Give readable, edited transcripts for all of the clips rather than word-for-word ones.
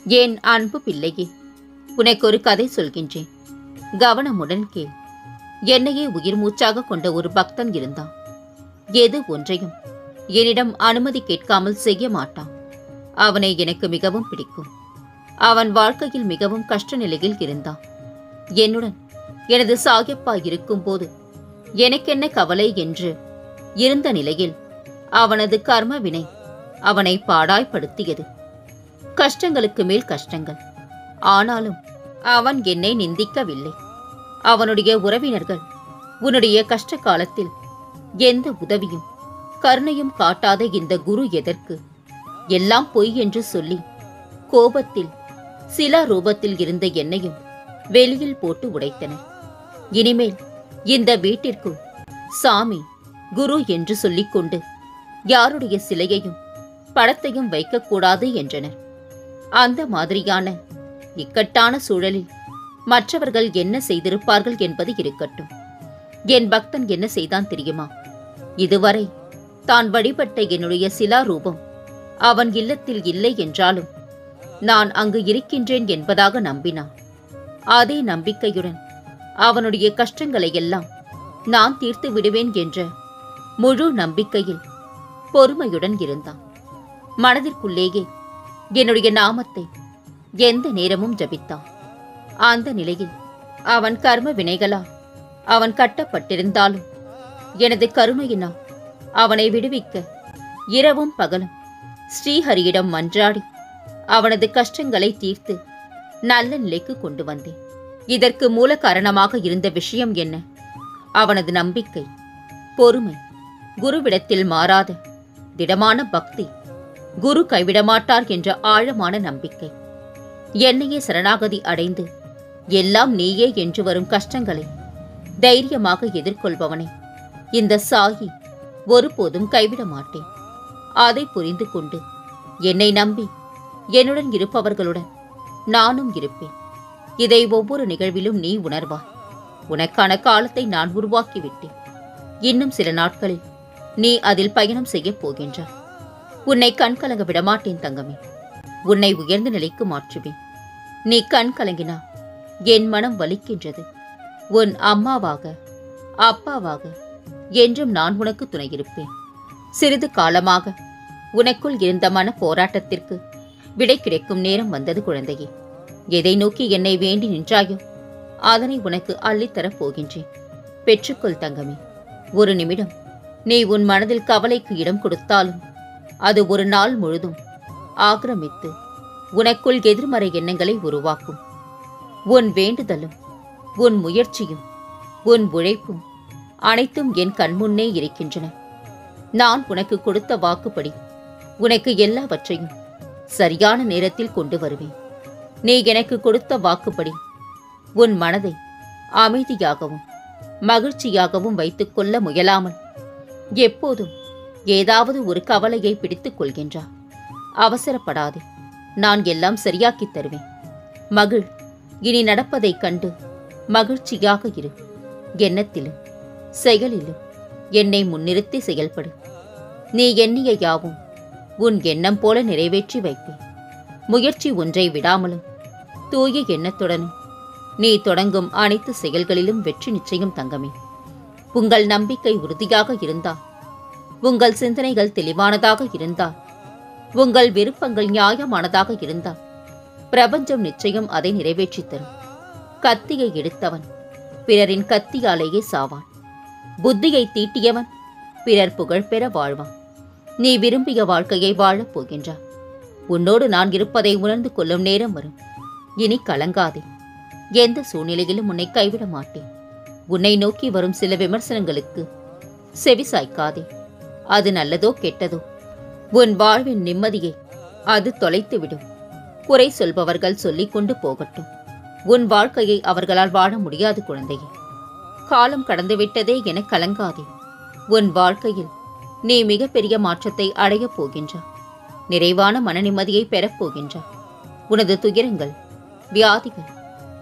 என் அன்பு பிள்ளையே, உனக்கு ஒரு கதை சொல்கின்றேன். கவனமுடன் கேள். என்னையே உயிர் மூச்சாக கொண்ட ஒரு பக்தன் இருந்தான். எது ஒன்றையும் என்னிடம் அனுமதி கேட்காமல் செய்ய மாட்டான். அவனை எனக்கு மிகவும் பிடிக்கும். அவன் வாழ்க்கையில் மிகவும் கஷ்ட நிலையில் இருந்தான். என்னுடன் எனது சாயப்பா இருக்கும்போது எனக்கென்ன கவலை என்று இருந்த நிலையில் அவனது கர்ம வினை அவனை பாடாய்படுத்தியது. கஷ்டங்களுக்கு மேல் கஷ்டங்கள். ஆனாலும் அவன் என்னை நிந்திக்கவில்லை. அவனுடைய உறவினர்கள் உன்னுடைய கஷ்ட காலத்தில் எந்த உதவியும் கருணையும் காட்டாத இந்த குரு எதற்கு, எல்லாம் பொய் என்று சொல்லி கோபத்தில் சில ரூபத்தில் இருந்த என்னையும் வெளியில் போட்டு உடைத்தனர். இனிமேல் இந்த வீட்டிற்குள் சாமி குரு என்று சொல்லிக்கொண்டு யாருடைய சிலையையும் படத்தையும் வைக்கக்கூடாது என்றனர். அந்த மாதிரியான இக்கட்டான சூழலில் மற்றவர்கள் என்ன செய்திருப்பார்கள் என்பது இருக்கட்டும். என் பக்தன் என்ன செய்தான் தெரியுமா? இதுவரை தான் வழிபட்ட என்னுடைய சிலா ரூபம் அவன் இல்லத்தில் இல்லை என்றாலும் நான் அங்கு இருக்கின்றேன் என்பதாக நம்பினான். அதே நம்பிக்கையுடன் அவனுடைய கஷ்டங்களை எல்லாம் நான் தீர்த்து விடுவேன் என்ற முழு நம்பிக்கையில் பொறுமையுடன் இருந்தான். மனதிற்குள்ளேயே என்னுடைய நாமத்தை எந்த நேரமும் ஜபித்தான். அந்த நிலையில் அவன் கர்ம வினைகளால் அவன் கட்டப்பட்டிருந்தாலும் எனது கருணையினால் அவனை விடுவிக்க இரவும் பகலும் ஸ்ரீஹரியிடம் மன்றாடி அவனது கஷ்டங்களை தீர்த்து நல்ல நிலைக்கு கொண்டு வந்தேன். இதற்கு மூல காரணமாக இருந்த விஷயம் என்ன? அவனது நம்பிக்கை, பொறுமை, குருவிடத்தில் மாறாத திடமான பக்தி, குரு கைவிடமாட்டார் என்ற ஆழமான நம்பிக்கை. என்னையே சரணாகதி அடைந்து எல்லாம் நீயே என்று வரும் கஷ்டங்களை தைரியமாக எதிர்கொள்பவனை இந்த சாயி ஒருபோதும் கைவிட மாட்டேன். அதை புரிந்து கொண்டு என்னை நம்பி என்னுடன் இருப்பவர்களுடன் நானும் இருப்பேன். இதை ஒவ்வொரு நிகழ்விலும் நீ உணர்வாய். உனக்கான காலத்தை நான் உருவாக்கிவிட்டேன். இன்னும் சில நாட்களில் நீ அதில் பயணம் செய்யப் போகின்றாய். உன்னை கண் கலங்க விடமாட்டேன் தங்கமே. உன்னை உயர்ந்த நிலைக்கு மாற்றுவேன். நீ கண் கலங்கினா என் மனம் வலிக்கின்றது. உன் அம்மாவாக அப்பாவாக என்றும் நான் உனக்கு துணையிருப்பேன். சிறிது காலமாக உனக்குள் இருந்த மன போராட்டத்திற்கு விடை கிடைக்கும் நேரம் வந்தது குழந்தையே. எதை நோக்கி என்னை வேண்டி நின்றாயோ அதனை உனக்கு அள்ளித்தரப் போகின்றேன். பெற்றுக்கொள் தங்கமே. ஒரு நிமிடம் நீ உன் மனதில் கவலைக்கு இடம் கொடுத்தாலும் அது ஒரு நாள் முழுதும் ஆக்கிரமித்து உனக்குள் எதிர்மறை எண்ணங்களை உருவாக்கும். உன் வேண்டுதலும் உன் முயற்சியும் உன் உழைப்பும் அனைத்தும் என் கண்முன்னே இருக்கின்றன. நான் உனக்கு கொடுத்த வாக்குப்படி உனக்கு எல்லாவற்றையும் சரியான நேரத்தில் கொண்டு வருவேன். நீ எனக்கு கொடுத்த வாக்குப்படி உன் மனதை அமைதியாகவும் மகிழ்ச்சியாகவும் வைத்துக் கொள்ள முயலாமல் எப்போதும் ஏதாவது ஒரு கவலையை பிடித்துக் கொள்கின்றாய். அவசரப்படாதே. நான் எல்லாம் சரியாக்கித் தருவேன். மகிழ். இனி நடப்பதைக் கண்டு மகிழ்ச்சியாக இரு. எண்ணத்திலும் செயலிலும் என்னை முன்னிறுத்தி செயல்படு. நீ எண்ணிய யாவும் உன் எண்ணம் போல நிறைவேற்றி வைப்பேன். முயற்சி ஒன்றை விடாமலும் தூய எண்ணத்துடனும் நீ தொடங்கும் அனைத்து செயல்களிலும் வெற்றி நிச்சயம் தங்கமே. உங்கள் நம்பிக்கை உறுதியாக இருந்தால், உங்கள் சிந்தனைகள் தெளிவானதாக இருந்தால், உங்கள் விருப்பங்கள் நியாயமானதாக இருந்தால் பிரபஞ்சம் நிச்சயம் அதை நிறைவேற்றித் தரும். கத்தியை எடுத்தவன் பிறரின் கத்தியாலேயே சாவான். புத்தியை தீட்டியவன் பிறர் புகழ் பெற வாழ்வான். நீ விரும்பிய வாழ்க்கையை வாழப் போகின்றாய். உன்னோடு நான் இருப்பதை உணர்ந்து கொள்ளும் நேரம் வரும். இனி கலங்காதே. எந்த சூழ்நிலையிலும் உன்னை கைவிட மாட்டேன். உன்னை நோக்கி வரும் சில விமர்சனங்களுக்கு செவி சாய்க்காதே. அது நல்லதோ கெட்டதோ உன் வாழ்வின் நிம்மதியை அது தொலைத்துவிடும். குறை சொல்பவர்கள் சொல்லிக் கொண்டு போகட்டும். உன் வாழ்க்கையை அவர்களால் வாழ முடியாது குழந்தையே. காலம் கடந்துவிட்டதே என கலங்காதே. உன் வாழ்க்கையில் நீ மிகப்பெரிய மாற்றத்தை அடையப் போகின்றாய். நிறைவான மன நிம்மதியை பெறப் போகின்றாய். உனது துயரங்கள், வியாதிகள்,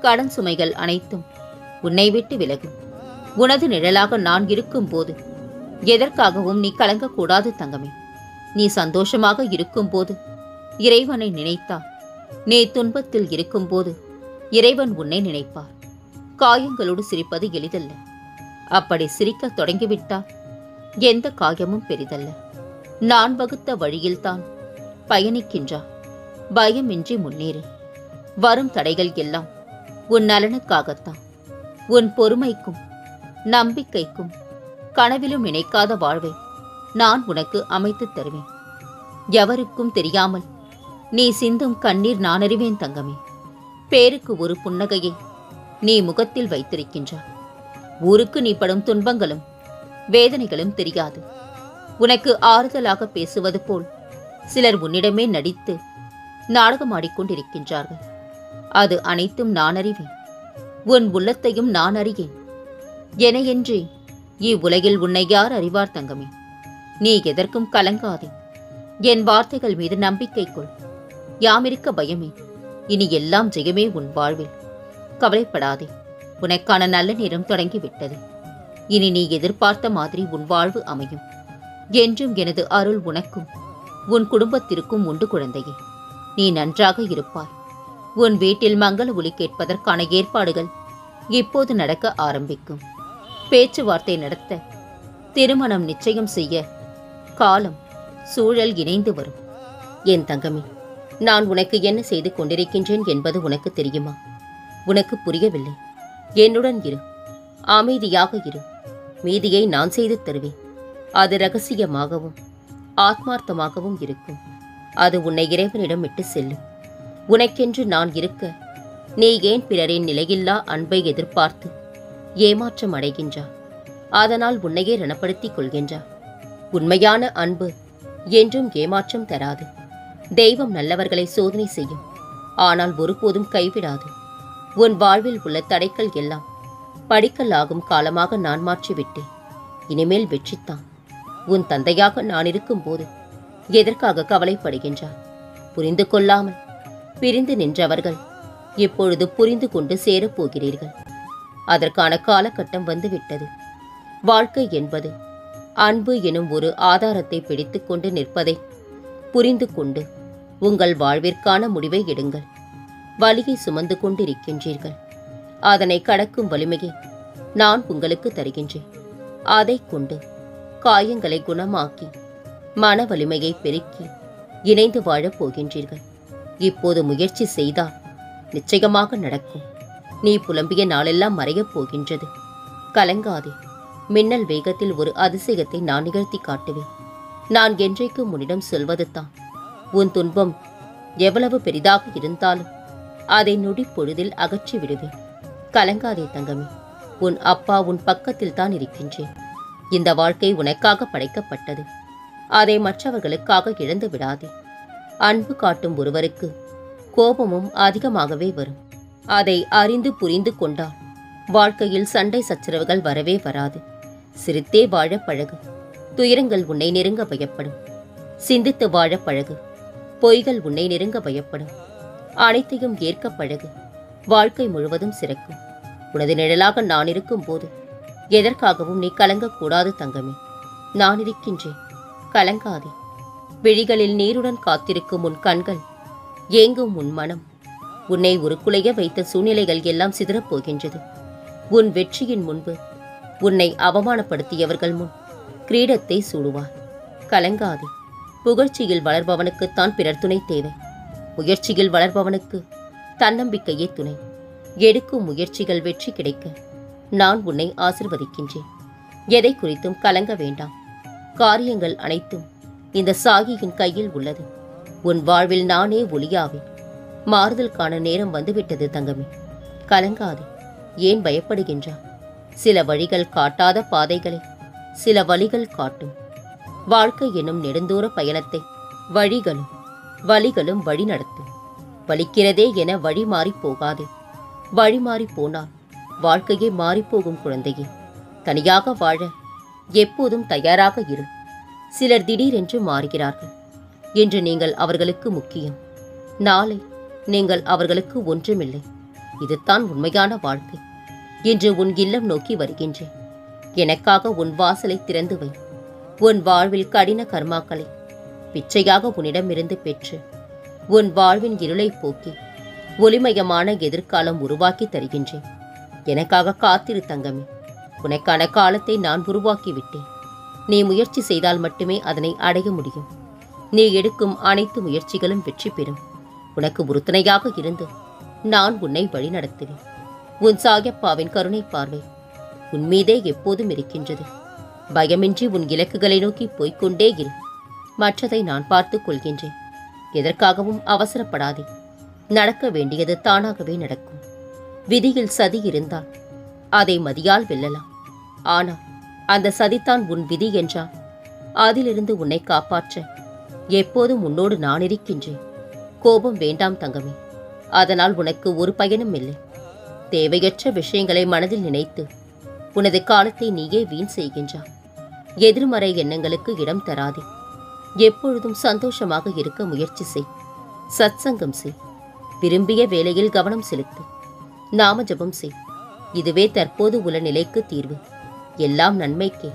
கடன் சுமைகள் அனைத்தும் உன்னை விட்டு விலகும். உனது நிழலாக நான் இருக்கும் போது எதற்காகவும் நீ கலங்கக்கூடாது தங்கமே. நீ சந்தோஷமாக இருக்கும்போது இறைவனை நினைத்தால் நீ துன்பத்தில் இருக்கும்போது இறைவன் உன்னை நினைப்பார். காயங்களோடு சிரிப்பது எளிதல்ல. அப்படி சிரிக்கத் தொடங்கிவிட்டால் எந்த காயமும் பெரிதல்ல. நான் வகுத்த வழியில்தான் பயணிக்கின்றார். பயமின்றி முன்னேறு. வரும் தடைகள் எல்லாம் உன் நலனுக்காகத்தான். உன் பொறுமைக்கும் நம்பிக்கைக்கும் கனவிலும் நினைக்காத வாழ்வை நான் உனக்கு அமைத்துத் தருவேன். எவருக்கும் தெரியாமல் நீ சிந்தும் கண்ணீர் நான் அறிவேன் தங்கமே. பேருக்கு ஒரு புன்னகையை நீ முகத்தில் வைத்திருக்கின்றாய். ஊருக்கு நீ படும் துன்பங்களும் வேதனைகளும் தெரியாது. உனக்கு ஆறுதலாக பேசுவது போல் சிலர் உன்னிடமே நடித்து நாடகமாடிக்கொண்டிருக்கின்றார்கள். அது அனைத்தும் நான் அறிவேன். உன் உள்ளத்தையும் நான் அறியேன். எனையன்றி இவ்வுலகில் உன்னை யார் அறிவார் தங்கமே? நீ எதற்கும் கலங்காதே. என் வார்த்தைகள் மீது நம்பிக்கை கொள். யாமிருக்க பயமே. இனி எல்லாம் ஜெயமே உன் வாழ்வில். கவலைப்படாதே. உனக்கான நல்ல நேரம் தொடங்கிவிட்டது. இனி நீ எதிர்பார்த்த மாதிரி உன் வாழ்வு அமையும். என்றும் எனது அருள் உனக்கும் உன் குடும்பத்திற்கும் உண்டு குழந்தையே. நீ நன்றாக இருப்பாய். உன் வீட்டில் மங்கள ஒலி கேட்பதற்கான ஏற்பாடுகள் இப்போது நடக்க ஆரம்பிக்கும். பேச்சுவார்த்தை நடத்த, திருமணம் நிச்சயம் செய்ய காலம் சூழல் இணைந்து வரும். என் தங்கமே, நான் உனக்கு என்ன செய்து கொண்டிருக்கின்றேன் என்பது உனக்கு தெரியுமா? உனக்கு புரியவில்லை. என்னுடன் இரு. அமைதியாக இரு. மீதியை நான் செய்து தருவேன். அது இரகசியமாகவும் ஆத்மார்த்தமாகவும் இருக்கும். அது உன்னை இறைவனிடம் விட்டு செல்லும். உனக்கென்று நான் இருக்க நீ ஏன் பிறரின் நிலையில்லா அன்பை எதிர்பார்த்து ஏமாற்றம் அடைகின்றாய்? அதனால் உன்னையே ரணப்படுத்திக் கொள்கின்றாய். உண்மையான அன்பு என்றும் ஏமாற்றம் தராது. தெய்வம் நல்லவர்களை சோதனை செய்யும், ஆனால் ஒருபோதும் கைவிடாது. உன் வாழ்வில் உள்ள தடைகள் எல்லாம் படிக்கல் ஆகும் காலமாக நான் மாற்றிவிட்டேன். இனிமேல் வெற்றித்தான். உன் தந்தையாக நான் இருக்கும்போது எதற்காக கவலைப்படுகின்றார்? புரிந்து கொள்ளாமல் பிரிந்து நின்றவர்கள் இப்பொழுது புரிந்து கொண்டு சேரப்போகிறீர்கள். அதற்கான காலகட்டம் வந்துவிட்டது. வாழ்க்கை என்பது அன்பு எனும் ஒரு ஆதாரத்தை பிடித்துக் கொண்டு நிற்பதை புரிந்து கொண்டு உங்கள் வாழ்விற்கான முடிவை எடுங்கள். வலியை சுமந்து கொண்டிருக்கின்றீர்கள். அதனை கடக்கும் வலிமையை நான் உங்களுக்கு தருகின்றேன். அதை கொண்டு காயங்களை குணமாக்கி மன வலிமையை பெருக்கி இணைந்து வாழப் போகின்றீர்கள். இப்போது முயற்சி செய்தால் நிச்சயமாக நடக்கும். நீ புலம்பிய நாளெல்லாம் மறையப் போகின்றது. கலங்காதே. மின்னல் வேகத்தில் ஒரு அதிசயத்தை நான் நிகழ்த்தி காட்டுவேன். நான் என்றைக்கும் உன்னிடம் சொல்வது தான், உன் துன்பம் எவ்வளவு பெரிதாக இருந்தாலும் அதை நொடி பொழுதில் அகற்றி விடுவேன். கலங்காதே தங்கமே. உன் அப்பா உன் பக்கத்தில் தான் இருக்கின்றேன். இந்த வாழ்க்கை உனக்காக படைக்கப்பட்டது. அதை மற்றவர்களுக்காக இழந்து விடாதே. அன்பு காட்டும் ஒருவருக்கு கோபமும் அதிகமாகவே வரும். அதை அறிந்து புரிந்து கொண்டால் வாழ்க்கையில் சண்டை சச்சரவுகள் வரவே வராது. சிரித்தே வாழ பழகு. துயரங்கள் உன்னை நெருங்க பயப்படும். சிந்தித்து வாழ பழகு. பொய்கள் உன்னை நெருங்க பயப்படும். அனைத்தையும் ஏற்க பழகு. வாழ்க்கை முழுவதும் சிறக்கும். உனது நிழலாக நான் இருக்கும் போது எதற்காகவும் நீ கலங்கக்கூடாது தங்கமே. நான் இருக்கின்றேன். கலங்காதே. விழிகளில் நீருடன் காத்திருக்கும் உன் கண்கள், ஏங்கும் உன் மனம், உன்னை உருக்குலைய வைத்த சூழ்நிலைகள் எல்லாம் சிதறப் போகின்றது. உன் வெற்றியின் முன்பு உன்னை அவமானப்படுத்தியவர்கள் முன் கிரீடத்தை சூடுவார். கலங்காதே. புகழ்ச்சியில் வளர்பவனுக்குத்தான் பிறர் துணை தேவை. முயற்சியில் வளர்பவனுக்கு தன்னம்பிக்கையே துணை. எடுக்கும் முயற்சிகள் வெற்றி கிடைக்க நான் உன்னை ஆசிர்வதிக்கின்றேன். எதை குறித்தும் கலங்க வேண்டாம். காரியங்கள் அனைத்தும் இந்த சாகியின் கையில் உள்ளது. உன் வாழ்வில் நானே ஒளியாவேன். மாறுதல் காண நேரம் வந்துவிட்டது தங்கமே. கலங்காதே. ஏன் பயப்படுகின்றாய்? சில வழிகள் காட்டாத பாதைகளை சில வழிகள் காட்டும். வாழ்க்கை எனும் நெடுந்தூர பயணத்தை வழிகளும் வழி நடத்தும். வலிக்கிறதே என வழி மாறி போகாதே. வழி மாறி போனால் வாழ்க்கையே மாறிப்போகும் குழந்தையே. தனியாக வாழ எப்போதும் தயாராக இரு. சிலர் திடீரென்று மாறுகிறார்கள். இன்று நீங்கள் அவர்களுக்கு முக்கியம். நாளை நீங்கள் அவர்களுக்கு ஒன்றுமில்லை. இதுதான் உண்மையான வாழ்க்கை. இன்று உன் இல்லம் நோக்கி வருகின்றேன். எனக்காக உன் வாசலை திறந்து வை. உன் வாழ்வில் கடின கர்மாக்களை பிச்சையாக உன்னிடமிருந்து பெற்று உன் வாழ்வின் இருளை போக்கி ஒளிமயமான எதிர்காலம் உருவாக்கி தருகின்றேன். எனக்காக காத்திரு தங்கமே. உனக்கான காலத்தை நான் உருவாக்கிவிட்டேன். நீ முயற்சி செய்தால் மட்டுமே அதனை அடைய முடியும். நீ எடுக்கும் அனைத்து முயற்சிகளும் வெற்றி பெறும். உனக்கு உறுதுணையாக இருந்து நான் உன்னை வழிநடத்துவேன். உன் சாயப்பாவின் கருணை பார்வை உன் மீதே எப்போதும் இருக்கின்றது. பயமின்றி உன் இலக்குகளை நோக்கி போய்கொண்டே இரு. மற்றதை நான் பார்த்துக் கொள்கின்றேன். எதற்காகவும் அவசரப்படாதே. நடக்க வேண்டியது தானாகவே நடக்கும். விதியில் சதி இருந்தால் அதை மதியால் வெல்லலாம். ஆனால் அந்த சதித்தான் உன் விதி என்றால் அதிலிருந்து உன்னை காப்பாற்ற எப்போதும் உன்னோடு நான் இருக்கின்றேன். கோபம் வேண்டாம் தங்கமே. அதனால் உனக்கு ஒரு பயனும் இல்லை. தேவையற்ற விஷயங்களை மனதில் நினைத்து உனது காலத்தை நீயே வீண் செய்கின்றாய். எதிர்மறை எண்ணங்களுக்கு இடம் தராதே. எப்பொழுதும் சந்தோஷமாக இருக்க முயற்சி செய். சத்சங்கம் செய். விரும்பிய வேலையில் கவனம் செலுத்து. நாம ஜபம் செய். இதுவே தற்போது உள்ள நிலைக்கு தீர்வு. எல்லாம் நன்மைக்கே.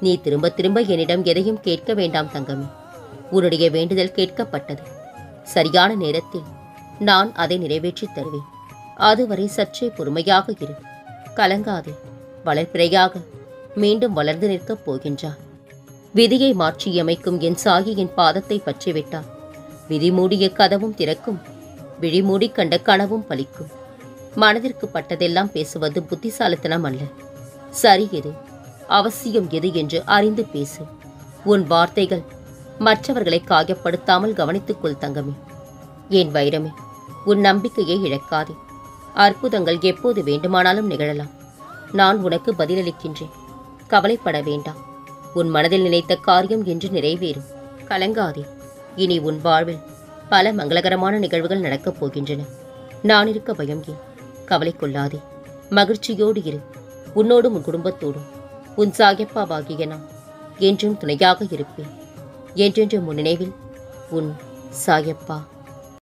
நீ திரும்ப திரும்ப என்னிடம் எதையும் கேட்க வேண்டாம் தங்கமே. உன்னுடைய வேண்டுதல் கேட்கப்பட்டது. சரியான நேரத்தில் நான் அதை நிறைவேற்றித் தருவேன். அதுவரை சற்றே பொறுமையாக இரு. கலங்காதே. வளர்ப்பிறையாக மீண்டும் வளர்ந்து நிற்கப் போகின்றார். விதியை மாற்றியமைக்கும் என் சாயியின் பாதத்தை பற்றிவிட்டால் விதி மூடிய கதவும் திறக்கும். விழிமூடி கண்ட கனவும் பலிக்கும். மனதிற்கு பட்டதெல்லாம் பேசுவது புத்திசாலித்தனம் அல்ல. சரி எது, அவசியம் எது என்று அறிந்து பேசு. உன் வார்த்தைகள் மற்றவர்களை காயப்படுத்தாமல் கவனித்துக்கொள் தங்கமே. என் வைரமே, உன் நம்பிக்கையை இழக்காதே. அற்புதங்கள் எப்போது வேண்டுமானாலும் நிகழலாம். நான் உனக்கு பதிலளிக்கின்றேன். கவலைப்பட வேண்டாம். உன் மனதில் நினைத்த காரியம் என்று நிறைவேறும். கலங்காதே. இனி உன் வாழ்வில் பல மங்களகரமான நிகழ்வுகள் நடக்கப் போகின்றன. நான் இருக்க பயம் ஏன்? கவலை கொள்ளாதே. மகிழ்ச்சியோடு இரு. உன்னோடும் உன் குடும்பத்தோடும் உன் சாயப்பாவாகிய நான் என்றும் துணையாக இருப்பேன். என்றென்று முன் நினைவில் உன் சாயப்பா.